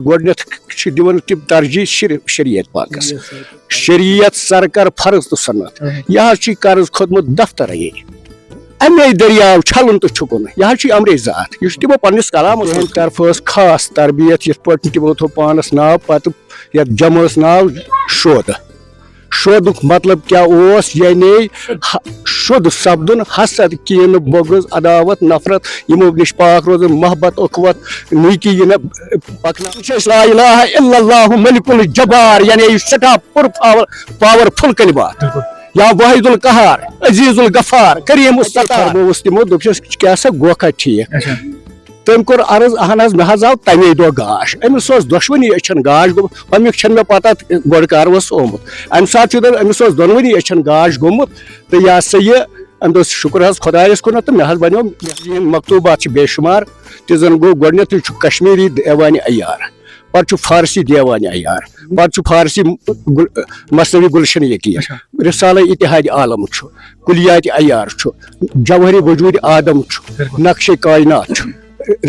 گۄڈنٮ۪تھ چھِ دِوان تِم ترجیح شریعت پاکس شریعت سرکار فرض تو سنت یہ چھ قرض کھوتمت دفترے امے دریاو چھلن تو چھکن یہ امرے ذات یہ تمو پنس کلامس طرف خاص تربیت یت پہ تمو تھو پانس ناو پتہ یتھ جمعس ناو شود شودک مطلب کیا اوس یعنی شد سپدن حسد کین بغض عداوت نفرت یمو نش پاک روزن محبت اخوت نیکی یہ پکنا لا الہ الا اللہ ملک الجبار یعنی سٹھا پر پاورفل کلمات یا واحد القہار عزیز الغفار کریم الستار بوس تمو دپس کیا سا گوکھا ٹھیک تم کور عرض اہن حظ مے آو تمے دہ گاش امس دشونی اچھن گاش گومت امیک چھن مے پتہ گۄڈٕ کروس آمت امہ سات امس دونونی اچھن گاش گومت تو یہ سا یہ ام دس شکر حظ خدایس کن تو مے بنو مکتوبات بے شمار تہ زن گو گۄڈنیتھے چھُ کشمیری دیوانِ عیار پتہ فارسی دیوانِ عیار پتہ فارسی مثنوی گلشن یقین رسالہ اتحاد عالم کلیات عیار جوہر وجود آدم نقش کائنات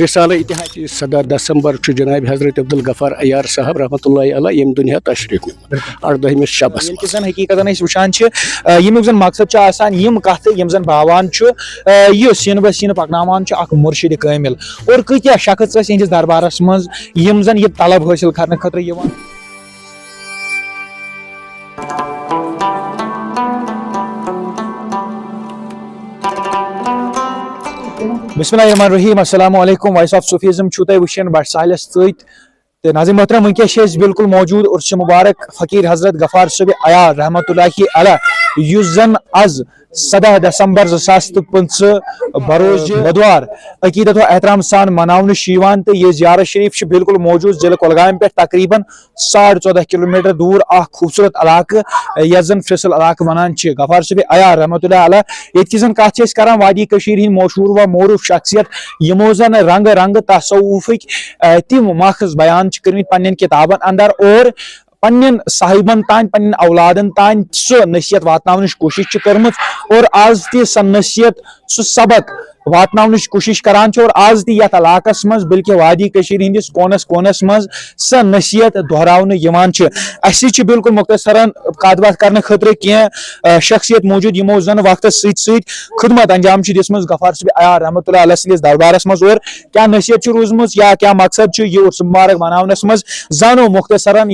رسالہ اتحاد 17 دسمبر جناب حضرت عبدالغفار عیار صاحب رحمۃ اللہ علیہ یم دنیا تشریف نیومت 18 شبس زن حقیقت وچان یمیک زن مقصد آسان یم کت یم زن باوان یہ سین بہ سین پکناوان اخ مرشد کامل اور کتیا شخص اہندس دربارس مز یم زن یہ طلب حاصل کرنے خاطر یوان بسم اللہ الرحمن الرحیم السلام علیکم وائس آف صوفیزم چھو تہ وچھن بٹ ساحلس ست ناظرین محترم ونکس بالکل موجود عرس مبارک فقیر حضرت غفار صاحب عیار رحمۃ اللہ علیہ یس زن از 17 دسمبر 2025 بروز بدوار عقیدت و احترام سان مناونہ تو یہ زیارت شریف بالکل موجود ضلع کولگام پہ تقریباً 14.5 کلومیٹر دور اخ خوبصورت علاقہ یس زن فصل علاقہ ونان غفار صاحب عیار رحمۃ اللہ علیہ یہ زن کت کران وادی کشیر ہند مشہور و معروف شخصیت یمو زن رنگ رنگ تصوفک تم ماخذ بیان کرمت پنن کتابن اندر اور پنن صاحبن تان پنن اولادن تان سہ نصیحت واتناونچ کوشش کرمت اور آز تہ سہ نصیحت سہ سبق واتناونچ کوشش کران اور آز تہ یتھ علاقس مز بلکہ وادی کشیر ہندس کونس کونس مز سہ نصیحت دہراونہ یوان اسی بالکل مختصراً کت بات کرنے خاطر کی شخصیت موجود یمو زن وقت ست خدمت انجام دسمز غفار صاحب عیار رحمۃ اللہ علیہ سندس دربارس مز اور کیا نصیحت روزمت یا کیا مقصد یہ عرس مبارک مناونس مز زانو مختصراً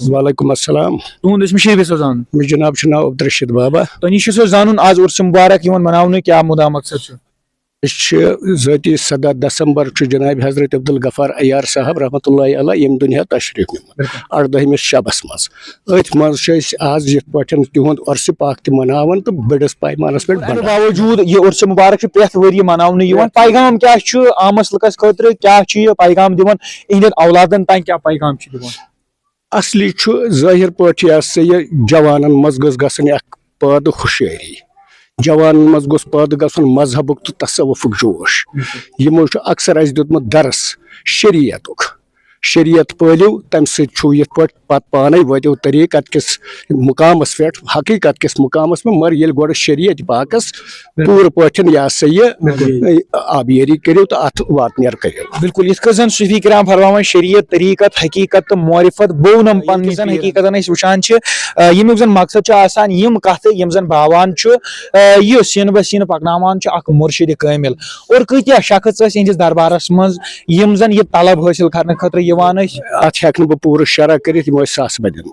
وعلیکم السلام تہد اسم شریف زان جناب ناو عبدالرشید بابا تہ نش زان آز عرس مبارک مناونہ کیا مدا مقصد ذاتی 17 دسمبر جناب حضرت عبدالغفار عیار صاحب رحمۃ اللہ علیہ یم دنیا تشریف نیومت 18 شبس مز ات مز آز یہ پہ تہد عرس پاک تہ مناوان تو بڑس پیمانس پہ باوجود یہ عرس مبارک پریت وری مناونہ پیغام کیا عامس لکس خاطر کیا یہ پیغام دان اہند اولادن تان کیا پیغام دان اصلی ظاہر پہ یہ جوانن مز گھس گھن پید ہوشیاری جوان مز گوس پید گھن مذہبک تو تصوفک جوش یمو اکثر اس دیتمت درس شریعت پالو تم ست پہ پانے واتو طریق ات کس مقامس پہ حقیقت کس مقامس میں مگر گوڑ شریعت پاکس پور پہ یہ سا یہ آبیاری کرو تو ات واتنیر کرو بالکل ات زن صوفی کرام فرمان شریعت طریقت حقیقت تو معرفت بونم پن زن حقیقت وچان یمیک زن مقصد آسان یم کت یم زن باوان یہ سین بہ سین پکناوان اخ مرشد کامل اور کتیا شخص اہندس دربارس مز یم زن یہ طلب حاصل کرنے خاطر ات ہیکن بہ پور شرح کرت یم ساس بدن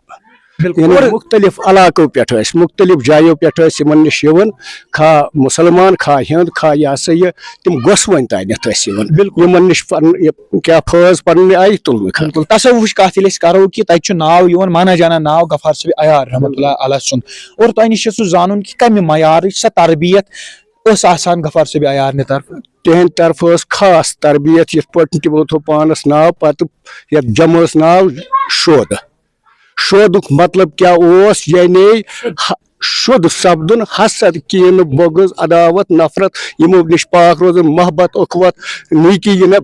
مختلف علاقوں پہ مختلف جایوں پہ نش کھا مسلمان کھا ہند کھا یہ سا یہ تم گوس ون تانت یمن نش کیا فیض پنہ آئی تلنے تصوف کت کرو کہ تک ناو مانا جانا ناو غفار صاحب عیار رحمۃ اللہ علیہ سن اور تہ نش سہ زانن کہ کمہ معیار سہ تربیت آسان غفار صاحب عیار نے طرف تہند طرف خاص تربیت یت پہ تمو تھو پانس ناو پتہ یتھ جمعس ناو شودک مطلب کیا اوس یعنی شد سپدن حسد کین بغض عداوت نفرت یمو نش پاک روزن محبت اخوت نیکی یہ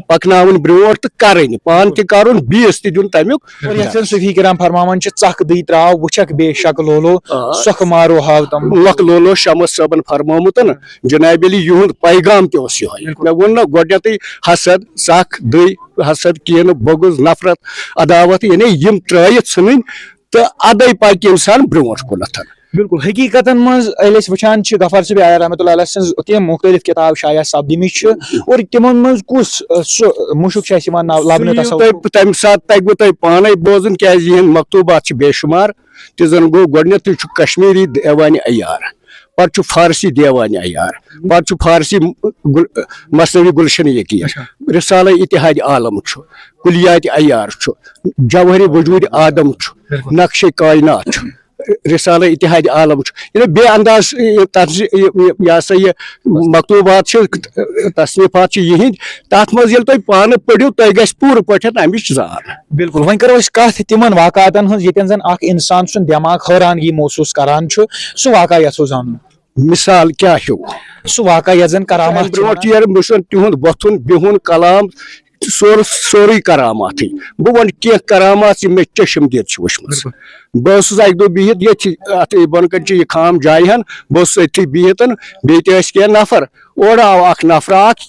پکناون برو تو کرن پان تہ کرن بیس تہ دن تمیک صوفی کرام فرماوان ثق دی تراو وچک بے شک لولو سخ مارو ہاو تم لک لولو شمس صاحبن فرمومت جناب علی یہند پیغام تہ یہ مے ون نا گۄڈنیتھے حسد سخ دی حسد کین بغض نفرت عداوت یعنی یم ترٲیِتھ ژھٕنٕنۍ تہٕ ادے پکہِ انسان برونٛٹھ کُنتھ. بالکل حقیقتاً مز وچان غفار صٲب عیار رحمۃ اللہ علیہ سٕنٛز تِم مختلف کتاب شایع سپدمٕژ اور تمن مز کس سُہ مشک چھُ اَسہِ یِوان لبنہٕ تصور تمہِ ساتہٕ تگوٕ تۄہہِ پانے بوزُن کیازِ یِہنٛدۍ مکتوٗبات چھِ بے شُمار تہِ زن گوٚو گۄڈٕنیتھٕے چھُ کشمیٖری دیوانہِ عیار پتہٕ چھُ فارسی دیوانہِ عیار پتہٕ چھُ فارسی مثنوی گلشن یقین رسالہ اتحاد عالم چھُ کلیات عیار چھُ جوہر وجود آدم چھُ نقشے کائنات چھُ رسالہ اتحاد عالم یعنی بے انداز یہ سا یہ مکتوبات تصنیفات یہند تر مز یل تھی پانہ پڑھو تھی گھر پور پہ امچ زان. بالکل وۄنۍ کرو أسۍ کتھ تِمن واقعاتن ہٕنٛز ییٚتٮ۪ن زن اکھ انسان سُنٛد دٮ۪ماغ حٲرانگی محسوٗس کران چھُ سُہ واقعہ یژھو زانُن. مثال کیا ہیو سُہ واقعہ یتھ زن کرامات برونٛٹھ ییر بہٕ چھُس تِہُنٛد وۄتھُن بِہُن کلام سورُے کراماتٕے بہٕ وَنہٕ کینٛہہ کرامات یِم مےٚ چٔشم دِتھ چھِ وٕچھمٕژ. بہٕ اوسُس اکہِ دۄہ بِہِتھ ییٚتھی اتھ بۄنہٕ کَنۍ چھِ یہِ خام جایہِ ہن بہٕ اوسُس أتھی بِہِتھ بیٚیہِ تہِ ٲسۍ کینٛہہ نفر اورٕ آو اکھ نفرا اکھ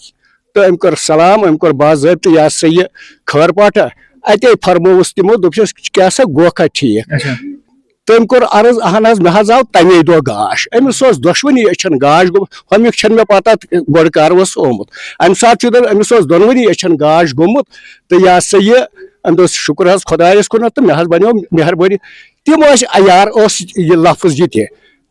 تہٕ أمۍ کوٚر سلام أمۍ کوٚر باضٲبطہٕ یہِ ہسا یہِ خٲر پاٹھا اتے فرمووُس تِمو دوٚپُس کیٛاہ سا گوکھا ٹھیٖک تٔمۍ کوٚر عرض اہن حظ مےٚ حظ آو تمے دۄہ گاش أمِس اوس دۄشوٕنی أچھن گاش گوٚمُت ہُمیُک چھنہٕ مےٚ پتہ گۄڈٕ کر اوس آمُت امہِ ساتہٕ چھُ أمِس اوس دۄنوٕنی أچھن گاش گوٚمُت تہٕ یہِ ہسا یہِ أمۍ دوٚپ شُکر حظ خۄدایس کُنتھ تہٕ مےٚ حظ بنیو مہربٲنی تِم ٲسۍ عیار اوس یہِ لفظ یہِ تہِ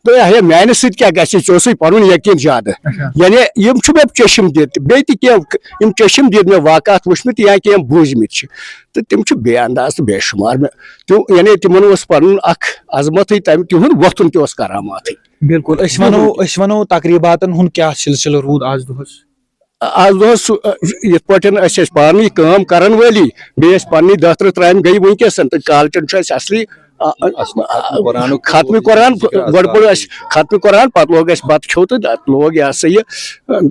ہے میانہِ سۭتۍ کیٛاہ گژھِ ژےٚ اوسُے پنُن یقیٖن زیادٕ یعنی یِم چھِ مےٚ چٔشم دِتھ بیٚیہِ تہِ کینٛہہ یِم چٔشم دِتھ مےٚ واقعات وٕچھمٕتۍ یا کینٛہہ بوٗزمٕتۍ چھِ تہٕ تِم چھِ بے انداز تہٕ بے شُمار مےٚ یعنی تِمن اوس پنُن اکھ عظمتٕے تمہِ تِہُنٛد وۄتھُن تہِ اوس کراماتٕے. بالکل أسۍ وَنو تقریٖباتن ہُنٛد کیٛاہ سلسلہٕ روٗد آز دۄہس. آز دۄہس یِتھ پٲٹھۍ أسۍ ٲسۍ پانہٕ کٲم کرن وٲلی بیٚیہِ ٲسۍ پننی 10 ترامہِ گٔے وٕنکیٚس تہٕ کالچن چھُ اَسہِ اصلی ختمہِ قرآن گۄڈٕ پوٚر اَسہِ ختمہِ قرآن پتہٕ لوگ اَسہِ بتہٕ کھیوٚو تہٕ لوگ یہِ ہسا یہِ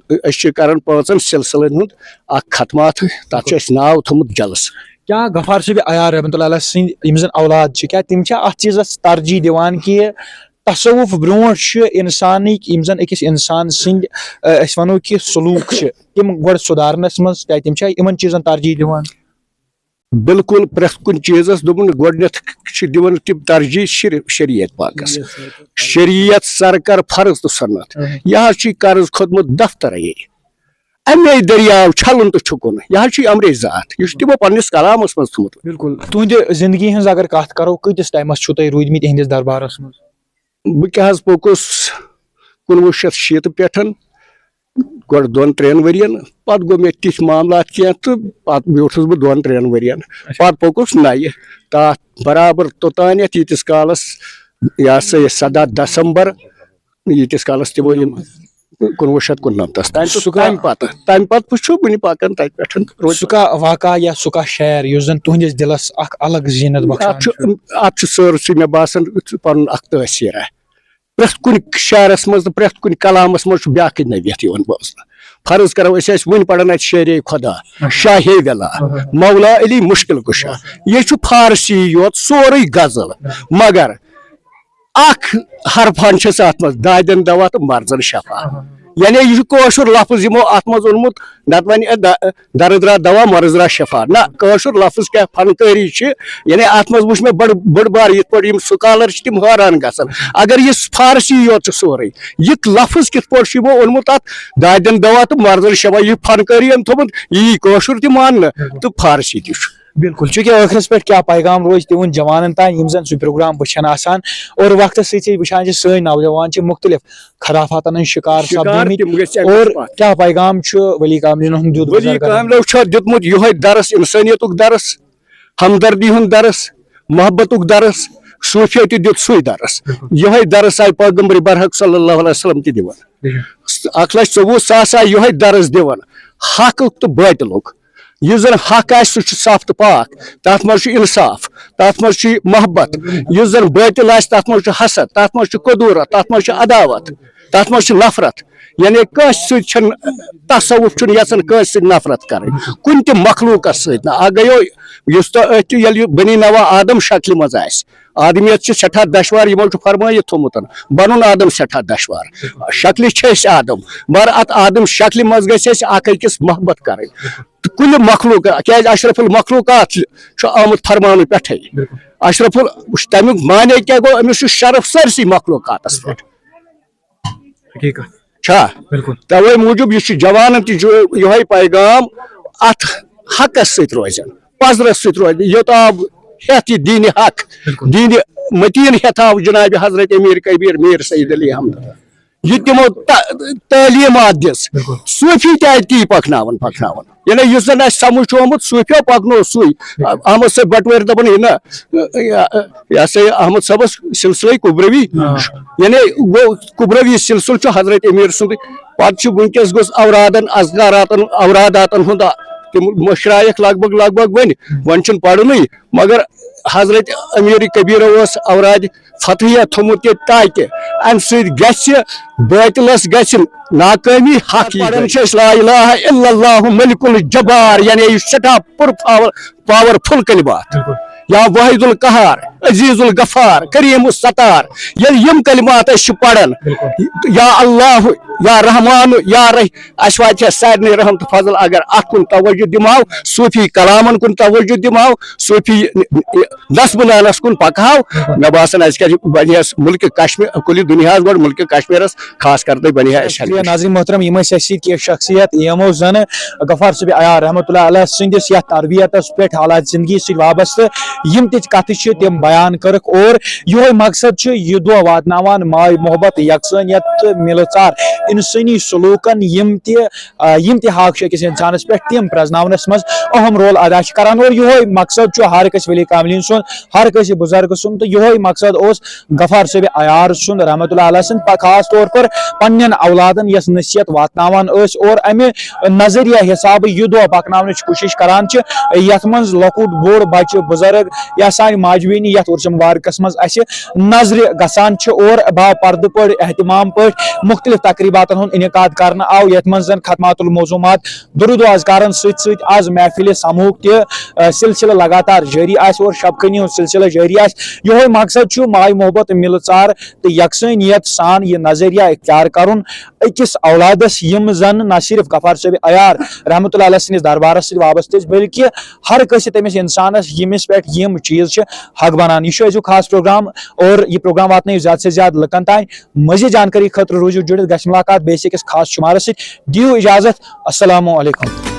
أسۍ چھِ کران 5 سلسلن ہُنٛد اکھ ختمات تتھ چھُ اَسہِ ناو تھوٚمُت جلس. کیٛاہ غفار صٲب عیار رحمۃ اللہ علیہ سٕنٛدۍ یِم زن اولاد چھِ کیٛاہ تِم چھا اتھ چیٖزس ترجیح دِوان کہِ تصوُف برونٛٹھ چھِ انسانٕکۍ یِم زن أکِس انسان سٕنٛدۍ أسۍ ونو کہِ سلوٗک چھِ تِم گۄڈٕ سُدھارنس منٛز کیٛاہ تِم چھا یِمن چیٖزن ترجیح دِوان. بالکل پرٛٮ۪تھ کُنہِ چیٖزس دوٚپُن گۄڈٕنیتھ چھِ دِوان تِم ترجیح شریعت پاکس شریعت سرکر فرض تہٕ سنت یہِ حظ چھُے قرض کھوٚتمُت دفترے امے دٔریاو چھلُن تہٕ چھُکُن یہِ حظ چھُے امرے ذات یہِ چھُ تِمو پننِس کلامس منٛز تھوٚمُت. بالکل تُہنٛدِ زندگی ہٕنٛز اگر کتھ کرو کۭتِس ٹایمس چھُو تُہۍ روٗدمٕتۍ یِہنٛدِس دربارس منٛز. بہٕ کیٛاہ حظ پوٚکُس 1960 پٮ۪ٹھ گۄڈٕ 2-3 ؤرین پتہٕ گوٚو مےٚ تِتھۍ معاملات کینٛہہ تہٕ پتہٕ بیوٗٹھُس بہٕ 2-3 ؤرین پتہٕ پوٚکُس نَیہِ تتھ برابر توٚتانٮ۪تھ ییٖتِس کالس یہِ ہسا یہِ 17 دسمبر ییٖتِس کالس تِمو یِم 1999 تمہِ پتہٕ وٕچھو وُنہِ پکان تتہِ پٮ۪ٹھ. سُہ کانٛہہ واقعہ یا سُہ کانٛہہ شعر یُس زن تُہنٛدِس دِلس اکھ الگ زیٖنت بخشان اتھ چھُ سٲرسٕے مےٚ باسان پنُن اکھ تٲثیٖرا پرٛٮ۪تھ کُنہِ شعرس منٛز تہٕ پرٛٮ۪تھ کُنہِ کلامس منٛز چھُ بیاکھٕے نٔویت یِوان بوزنہٕ. فرض کرو أسۍ ٲسۍ وُنہِ پران اتہِ شعرے خۄدا شاہے ولا مولا علی مُشکل کُشا یہِ چھُ فارسی یوت سورُے غزل مگر اکھ حرفان چھِس اتھ منٛز دادٮ۪ن دوا تہٕ مرژن شفا یعنی یہِ چھُ کٲشُر لفظ یِمو اتھ منٛز اوٚنمُت نتہٕ وۄنۍ درٕدرا دوا مرٕزرا شفا نہ کٲشُر لفظ کیٛاہ فنکٲری چھِ یعنی اتھ منٛز وٕچھ مےٚ بٔڑ بار یِتھ پٲٹھۍ یِم سکالر چھِ تِم حٲران گژھان اگر یہِ فارسی یوت چھُ سورُے یہِ لفظ کِتھ پٲٹھۍ چھُ یِمو اوٚنمُت اتھ دادٮ۪ن دوا تہٕ مرژن شفا یہِ فنکٲری أمۍ تھوٚمُت یہِ یی کٲشُر تہِ ماننہٕ تہٕ فارسی تہِ چھُ. بالکل چوٗنٛکہِ ٲخرس پٮ۪ٹھ کیٛاہ پیغام روزِ تِہُنٛد جوانن تانۍ یِم زن سُہ پروگرام وٕچھان آسان اور وقتس سۭتۍ سۭتۍ وٕچھان چھِ سٲنۍ نوجوان چھِ مختلف خرافاتن ہٕنٛدۍ شِکار سپدمٕتۍ اور کیٛاہ پیغام چھُ ولی کاملینو ہُنٛد دیُت. ولی کاملیو چھُ دیُتمُت یِہوے درس انسٲنیتُک درس ہمدردی ہُنٛد درس محبتُک درس صوٗفیو تہِ دیُت سُے درس یِہوے درس آیہِ پیغمبر برحق صلی اللہ علیہ وسلم تہِ دِوان 1,24,000 آیہِ یِہوے درس دِوان حقُک تہٕ باطلُک. یُس زن حق آسہِ سُہ چھُ صاف تہٕ پاک تتھ منٛز چھُ انصاف تتھ منٛز چھُ محبت یُس زن باطل آسہِ تتھ منٛز چھُ حسد تتھ منٛز چھُ قدوٗرت تتھ منٛز چھُ عداوت تتھ منٛز چھُ نفرت یعنی کٲنٛسہِ سۭتۍ چھُنہٕ تصوُف چھُنہٕ یژھان کٲنٛسہِ سۭتۍ نفرت کرٕنۍ کُنہِ تہِ مخلوٗقس سۭتۍ نہ اکھ گٔیو یُس تۄہہِ أتھۍ ییٚلہِ یہِ بنی نوا آدم شکلہِ منٛز آسہِ آدمیت چھِ سٮ۪ٹھاہ دشوار یِمو چھُ فرمٲیِتھ تھوٚمُت بنُن آدم سٮ۪ٹھاہ دشوار شکلہِ چھِ أسۍ آدم مگر اتھ آدم شکلہِ منٛز گژھِ اَسہِ اکھ أکِس محبت کرٕنۍ کل مخلوق کیٛازِ اشرف المخلوقات چھُ آمُت فرماونہٕ پٮ۪ٹھَے اشرف تمیُک معنی کیٛاہ گوٚو أمِس چھُ شرف سٲرسٕے مخلوقاتس پٮ۪ٹھ چھا توے موٗجوٗب یہِ چھُ جوانن تہِ یِہوے پیغام اتھ حقس سۭتۍ روزن پزرس سۭتۍ روزن یوتاب ہیٚتھ یہِ دیٖنہِ حق دیٖنہِ متیٖن ہیٚتھ آو جناب حضرت امیر کبیر میر سعید علی احمد یہ تمو تعلیمات دِژ صوفی تہِ آیہِ تی پکناون یعنی یُس زن اسہِ سمجھ چھُ آمُت صوفیو پکنو سُے احمد صٲب بٹوٲرۍ دپان یہِ نہ یہ ہسا احمد صٲبس سلسلے کبروی یعنی گوٚو کبروی سلسلہٕ چھُ حضرت امیر سُنٛدٕے پتہٕ چھُ ونکیٚس گوٚژھ اوراداتن ہُنٛد تِم مشرایکھ لگ بگ وۄنۍ چھُنہٕ پرنُے مگر حضرت امیر کبیرو اوس اوراد فتحیہ تھومُت ییٚتہِ تاکہِ امہِ سۭتۍ گژھِ باطلس گژھِ ناکٲمی حق پران چھِ أسۍ لا الہ الا اللہ ملک الجبار یعنی یہِ سٮ۪ٹھاہ پاور فل کلمات یا واحد القہار عزیز الغفار کریم الستار ییٚلہِ یِم کلمات أسۍ چھِ پران یا اللہ یا رحمان یا اسہِ واتہِ سارنٕے رحم تہٕ فضل اگر اتھ کُن توجہ دِمو صوفی کلامن کُن توجہ دِمو صوفی نصب نانس کُن پکہو مےٚ باسان اسہِ کیٛاہ بنہِ ملکہِ کشمیر کُلہِ دُنیاہس گۄڈٕ ملکہِ کشمیرس خاص کر بنہِ اسہِ ناظرین محترم یم ٲسۍ کینٛہہ شخصیت یمو زن غفار صٲبِ عیار رحمۃ اللہ علیہ سٕنٛدِس یتھ تربیتس پٮ۪ٹھ حالات زندگی سۭتۍ وابستہٕ یم تہِ کتھٕ چھِ تِم بیان کٔرٕکھ اور یہوے مقصد چھُ یہِ دۄہ واتناوان ماے محبت یکسٲنیت تہٕ مِلہٕ ژار انسٲنی سلوٗکن یِم تہِ حق چھِ أکِس انسانس پٮ۪ٹھ تِم پرٛزناونس منٛز اہم رول ادا چھِ کران اور یہوے مقصد چھُ ہر کٲنٛسہِ ولی کاملین سُنٛد ہر کٲنٛسہِ بُزرگ سُنٛد تہٕ یہوے مقصد اوس غفار صٲبِ عیار سُنٛد رحمۃ اللہ علیہ سُنٛد خاص طور پر پننٮ۪ن اولادن یۄس نصیحت واتناوان ٲسۍ اور امہِ نظریہ حسابہٕ یہِ دۄہ پکناونٕچ کوٗشش کران چھِ یتھ منٛز لۄکُٹ بوٚڑ بچہِ بُزرگ یا سانہِ ماجہِ بیٚنہِ یتھ عرسہِ مبارکس منٛز اسہِ نظرِ گژھان چھِ اور باپردٕ پٲٹھۍ احتمام پٲٹھۍ مختلف تقریباتن ہُنٛد انعقاد کرنہٕ آو یتھ منٛز زن ختمات الموضوٗمات درود و اذکارن سۭتۍ سۭتۍ آز محفلِ سموٗک تہِ سلسلہٕ لگاتار جٲری آسہِ اور شب خٲنی ہُنٛد سلسلہٕ جٲری آسہِ یہوے مقصد چھُ ماے محبت مِلہٕ ژار تہٕ یکسٲنیت سان یہِ نظریہ اختیار کرُن أکِس اولادس یِم زن نہ صرف غفار صٲبِ عیار رحمۃ اللہ علیہ سٕنٛدِس دربارس سۭتۍ وابستہٕ ٲسۍ بلکہِ ہر کٲنٛسہِ تٔمِس انسانس ییٚمِس پٮ۪ٹھ یِم چیٖز چھِ حق بنان یہِ چھُ أزیُک خاص پروگرام اور یہِ پروگرام واتنٲیِو زیادٕ سے زیادٕ لُکن تانۍ مزید جانکاری خٲطرٕ روٗزِو جُڑِتھ گژھِ مُلاقات بیٚیہِ أکِس خاص شُمارس سۭتۍ دِیِو اجازت السلام علیکم